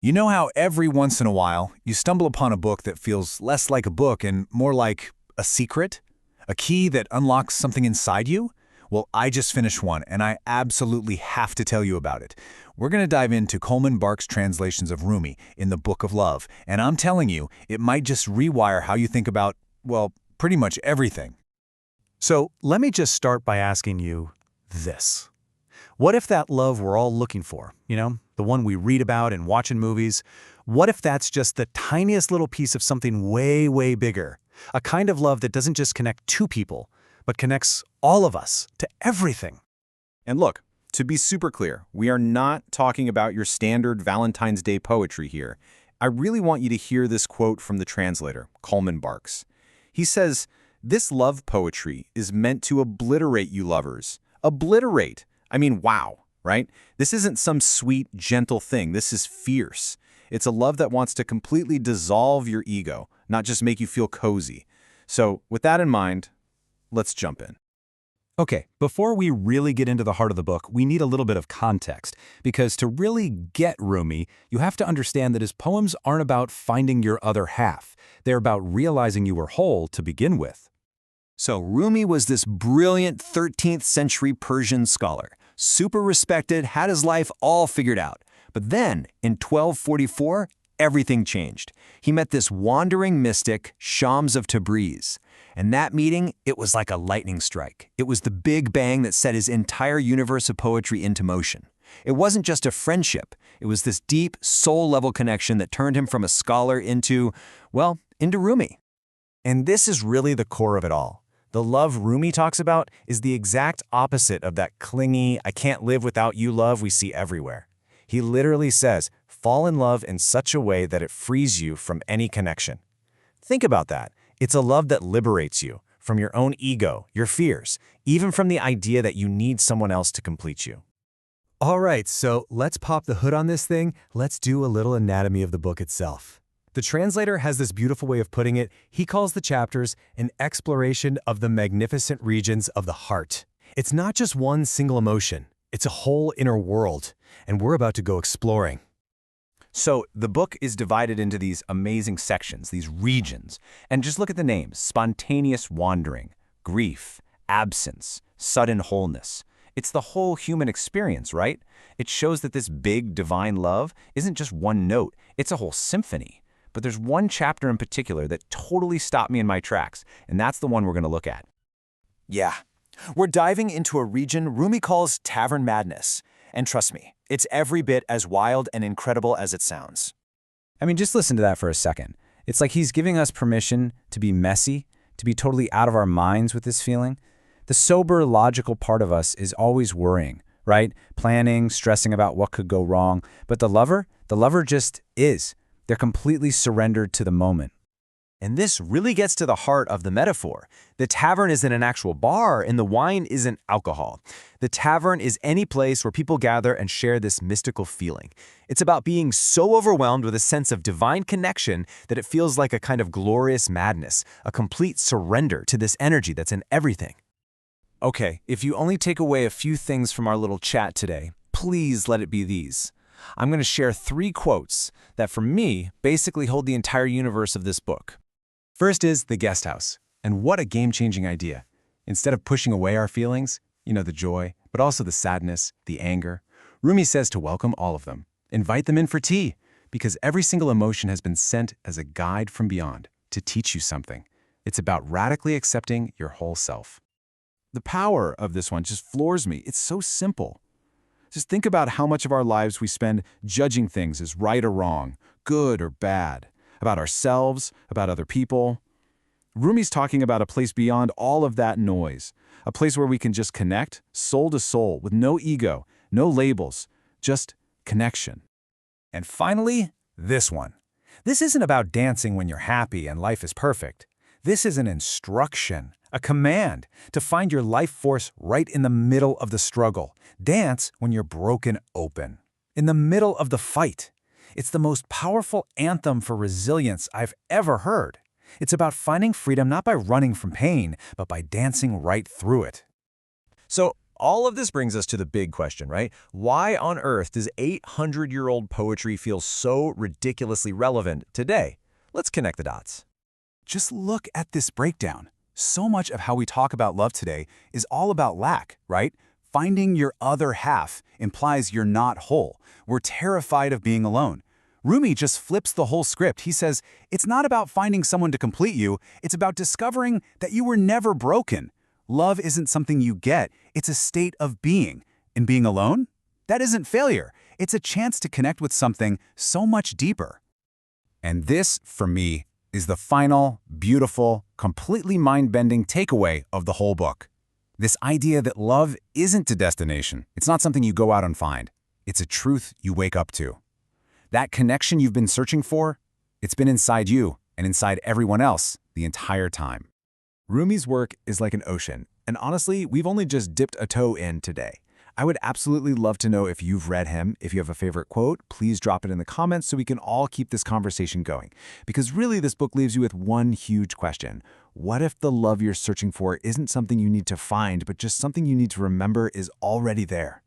You know how every once in a while you stumble upon a book that feels less like a book and more like a secret? A key that unlocks something inside you? Well, I just finished one, and I absolutely have to tell you about it. We're going to dive into Coleman Barks' translations of Rumi in the Book of Love, and I'm telling you, it might just rewire how you think about, well, pretty much everything. So let me just start by asking you this. What if that love we're all looking for, the one we read about and watch in movies, what if that's just the tiniest little piece of something way, way bigger? A kind of love that doesn't just connect two people, but connects all of us to everything. And look, to be super clear, we are not talking about your standard Valentine's Day poetry here. I really want you to hear this quote from the translator, Coleman Barks. He says, "This love poetry is meant to obliterate you lovers. Obliterate! I mean, wow, right? This isn't some sweet, gentle thing. This is fierce. It's a love that wants to completely dissolve your ego, not just make you feel cozy. So with that in mind, let's jump in." Okay, before we really get into the heart of the book, we need a little bit of context, because to really get Rumi, you have to understand that his poems aren't about finding your other half. They're about realizing you were whole to begin with. So Rumi was this brilliant 13th century Persian scholar, super respected, had his life all figured out. But then, in 1244, everything changed. He met this wandering mystic, Shams of Tabriz. And that meeting, it was like a lightning strike. It was the big bang that set his entire universe of poetry into motion. It wasn't just a friendship. It was this deep, soul-level connection that turned him from a scholar into Rumi. And this is really the core of it all. The love Rumi talks about is the exact opposite of that clingy, I can't live without you love we see everywhere. He literally says, fall in love in such a way that it frees you from any connection. Think about that. It's a love that liberates you from your own ego, your fears, even from the idea that you need someone else to complete you. All right, so let's pop the hood on this thing. Let's do a little anatomy of the book itself. The translator has this beautiful way of putting it. He calls the chapters an exploration of the magnificent regions of the heart. It's not just one single emotion. It's a whole inner world, and we're about to go exploring. So the book is divided into these amazing sections, these regions. And just look at the names: spontaneous wandering, grief, absence, sudden wholeness. It's the whole human experience, right? It shows that this big divine love isn't just one note, it's a whole symphony. But there's one chapter in particular that totally stopped me in my tracks, and that's the one we're going to look at. Yeah, we're diving into a region Rumi calls tavern madness. And trust me, it's every bit as wild and incredible as it sounds. I mean, just listen to that for a second. It's like he's giving us permission to be messy, to be totally out of our minds with this feeling. The sober, logical part of us is always worrying, right? Planning, stressing about what could go wrong. But the lover just is. They're completely surrendered to the moment. And this really gets to the heart of the metaphor. The tavern isn't an actual bar, and the wine isn't alcohol. The tavern is any place where people gather and share this mystical feeling. It's about being so overwhelmed with a sense of divine connection that it feels like a kind of glorious madness, a complete surrender to this energy that's in everything. Okay, if you only take away a few things from our little chat today, please let it be these. I'm going to share 3 quotes that, for me, basically hold the entire universe of this book. First is the guest house. And what a game-changing idea. Instead of pushing away our feelings, the joy, but also the sadness, the anger, Rumi says to welcome all of them. Invite them in for tea, because every single emotion has been sent as a guide from beyond to teach you something. It's about radically accepting your whole self. The power of this one just floors me. It's so simple. Just think about how much of our lives we spend judging things as right or wrong, good or bad, about ourselves, about other people. Rumi's talking about a place beyond all of that noise, a place where we can just connect, soul to soul, with no ego, no labels, just connection. And finally, this one. This isn't about dancing when you're happy and life is perfect. This is an instruction, a command to find your life force right in the middle of the struggle. Dance when you're broken open, in the middle of the fight. It's the most powerful anthem for resilience I've ever heard. It's about finding freedom not by running from pain, but by dancing right through it. So All of this brings us to the big question, right? Why on earth does 800-year-old poetry feel so ridiculously relevant today? Let's connect the dots. Just look at this breakdown. So much of how we talk about love today is all about lack, right? Finding your other half implies you're not whole. We're terrified of being alone. Rumi just flips the whole script. He says, it's not about finding someone to complete you, it's about discovering that you were never broken. Love isn't something you get, it's a state of being. And being alone? That isn't failure. It's a chance to connect with something so much deeper. And this, for me, is the final, beautiful, completely mind-bending takeaway of the whole book. This idea that love isn't a destination. It's not something you go out and find. It's a truth you wake up to. That connection you've been searching for, it's been inside you and inside everyone else the entire time. Rumi's work is like an ocean, and honestly, we've only just dipped a toe in today. I would absolutely love to know if you've read him. If you have a favorite quote, please drop it in the comments so we can all keep this conversation going. Because really, this book leaves you with one huge question. What if the love you're searching for isn't something you need to find, but just something you need to remember is already there?